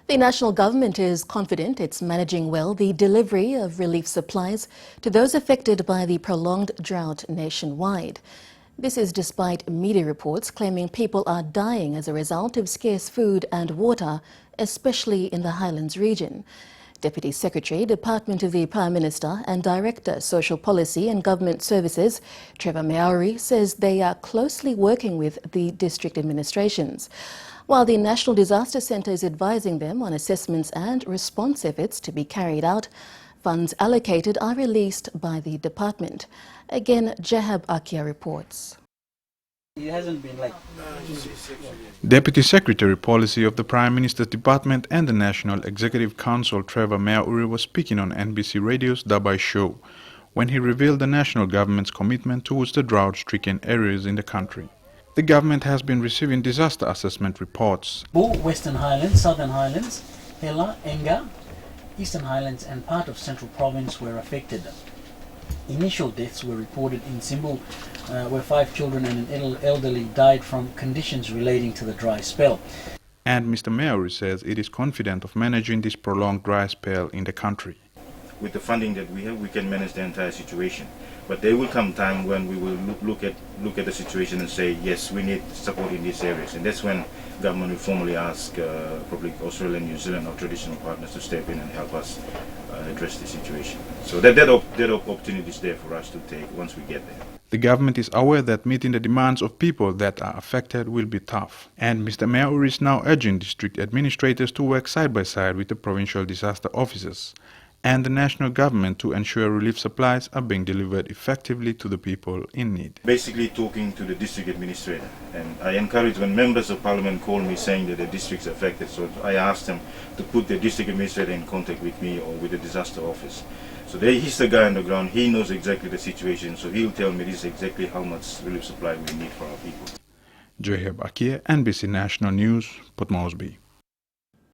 The national government is confident it's managing well the delivery of relief supplies to those affected by the prolonged drought nationwide. This is despite media reports claiming people are dying as a result of scarce food and water, especially in the Highlands region. Deputy Secretary, Department of the Prime Minister and Director, Social Policy and Government Services, Trevor Maori, says they are closely working with the district administrations. While the National Disaster Centre is advising them on assessments and response efforts to be carried out, funds allocated are released by the department. Again, Jahab Akia reports. It hasn't been like... Deputy Secretary Policy of the Prime Minister's Department and the National Executive Council Trevor Maori was speaking on NBC Radio's Dabai show when he revealed the national government's commitment towards the drought-stricken areas in the country. The government has been receiving disaster assessment reports. Western Highlands, Southern Highlands, Hela, Enga, Eastern Highlands and part of Central Province were affected. Initial deaths were reported in Simbu, where 5 children and an elderly died from conditions relating to the dry spell. And Mr. Maori says it is confident of managing this prolonged dry spell in the country. With the funding that we have, we can manage the entire situation. But there will come time when we will look at the situation and say, yes, we need support in these areas. And that's when government will formally ask probably Australia and New Zealand, our traditional partners, to step in and help us address the situation. So that opportunity is there for us to take once we get there. The government is aware that meeting the demands of people that are affected will be tough. And Mr. Maori is now urging district administrators to work side by side with the provincial disaster officers and the national government to ensure relief supplies are being delivered effectively to the people in need. Basically talking to the district administrator, and I encourage when members of parliament call me saying that the district's affected, so I ask them to put the district administrator in contact with me or with the disaster office. So he's the guy on the ground, he knows exactly the situation, so he'll tell me this is exactly how much relief supply we need for our people. Jahab Akia, NBC National News, Port Moresby.